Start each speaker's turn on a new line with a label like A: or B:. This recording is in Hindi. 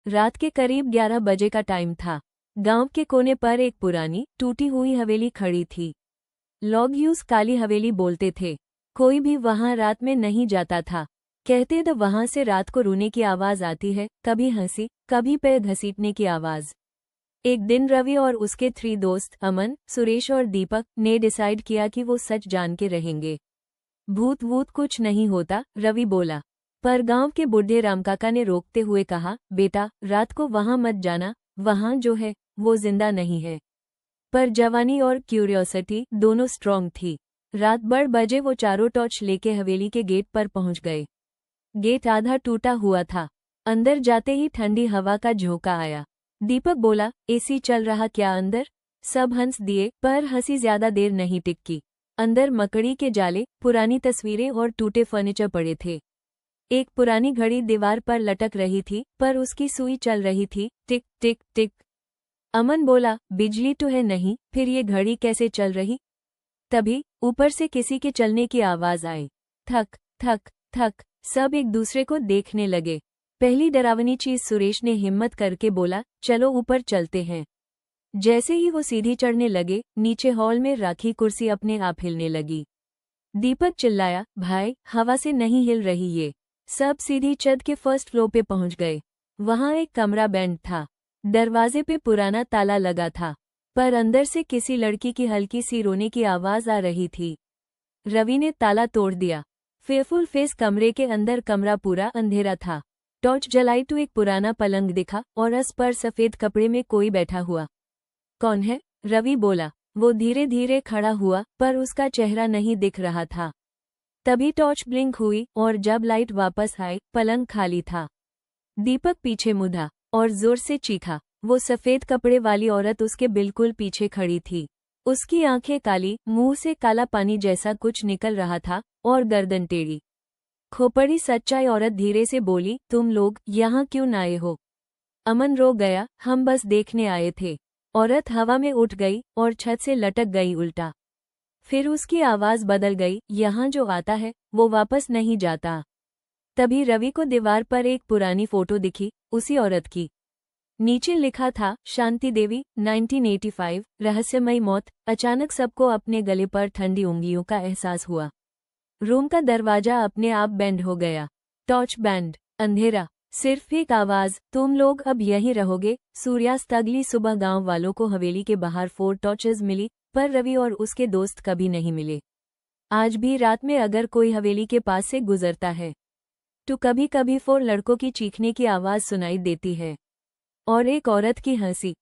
A: रात के करीब 11 बजे का टाइम था। गांव के कोने पर एक पुरानी टूटी हुई हवेली खड़ी थी। लोग यूज काली हवेली बोलते थे। कोई भी वहां रात में नहीं जाता था। कहते थे वहां से रात को रोने की आवाज आती है, कभी हंसी, कभी पैर घसीटने की आवाज। एक दिन रवि और उसके 3 दोस्त अमन, सुरेश और दीपक ने डिसाइड किया कि वो सच जान के रहेंगे। भूत वूत कुछ नहीं होता, रवि बोला। पर गांव के बूढ़े रामकाका ने रोकते हुए कहा, बेटा रात को वहां मत जाना, वहां जो है वो जिंदा नहीं है। पर जवानी और क्यूरियोसिटी दोनों स्ट्रांग थी। रात 12 बजे वो चारों टॉर्च लेके हवेली के गेट पर पहुंच गए। गेट आधा टूटा हुआ था। अंदर जाते ही ठंडी हवा का झोंका आया। दीपक बोला, एसी चल रहा क्या अंदर? सब हंस दिए, पर हंसी ज्यादा देर नहीं टिकी। अंदर मकड़ी के जाले, पुरानी तस्वीरें और टूटे फर्नीचर पड़े थे। एक पुरानी घड़ी दीवार पर लटक रही थी, पर उसकी सुई चल रही थी, टिक टिक टिक। अमन बोला, बिजली तो है नहीं, फिर ये घड़ी कैसे चल रही? तभी ऊपर से किसी के चलने की आवाज आई। थक थक थक। सब एक दूसरे को देखने लगे। पहली डरावनी चीज सुरेश ने हिम्मत करके बोला, चलो ऊपर चलते हैं। जैसे ही वो सीढ़ी चढ़ने लगे, नीचे हॉल में राखी कुर्सी अपने आप हिलने लगी। दीपक चिल्लाया, भाई हवा से नहीं हिल रही ये। सब सीधी छत के फर्स्ट फ्लोर पे पहुंच गए। वहां एक कमरा बैंड था। दरवाजे पे पुराना ताला लगा था, पर अंदर से किसी लड़की की हल्की सी रोने की आवाज आ रही थी। रवि ने ताला तोड़ दिया। फेयरफुल फेस कमरे के अंदर कमरा पूरा अंधेरा था। टॉर्च जलाई तो एक पुराना पलंग दिखा और उस पर सफेद कपड़े में कोई बैठा हुआ। कौन है? रवि बोला। वो धीरे धीरे खड़ा हुआ, पर उसका चेहरा नहीं दिख रहा था। तभी टॉर्च ब्लिंक हुई और जब लाइट वापस आई, पलंग खाली था। दीपक पीछे मुड़ा और जोर से चीखा। वो सफेद कपड़े वाली औरत उसके बिल्कुल पीछे खड़ी थी। उसकी आंखें काली, मुंह से काला पानी जैसा कुछ निकल रहा था और गर्दन टेढ़ी। खोपड़ी सच्चाई औरत धीरे से बोली, तुम लोग यहाँ क्यों आए हो? अमन रो गया, हम बस देखने आए थे। औरत हवा में उठ गई और छत से लटक गई उल्टा। फिर उसकी आवाज बदल गई, यहाँ जो आता है वो वापस नहीं जाता। तभी रवि को दीवार पर एक पुरानी फोटो दिखी, उसी औरत की। नीचे लिखा था, शांति देवी 1985, रहस्यमयी मौत। अचानक सबको अपने गले पर ठंडी उंगलियों का एहसास हुआ। रूम का दरवाजा अपने आप बैंड हो गया। टॉर्च बैंड, अंधेरा, सिर्फ एक आवाज, तुम लोग अब यहीं रहोगे। सूर्यास्त अगली सुबह गांव वालों को हवेली के बाहर 4 टॉर्चेज मिली, पर रवि और उसके दोस्त कभी नहीं मिले। आज भी रात में अगर कोई हवेली के पास से गुजरता है तो कभी कभी 4 लड़कों की चीखने की आवाज सुनाई देती है और एक औरत की हंसी।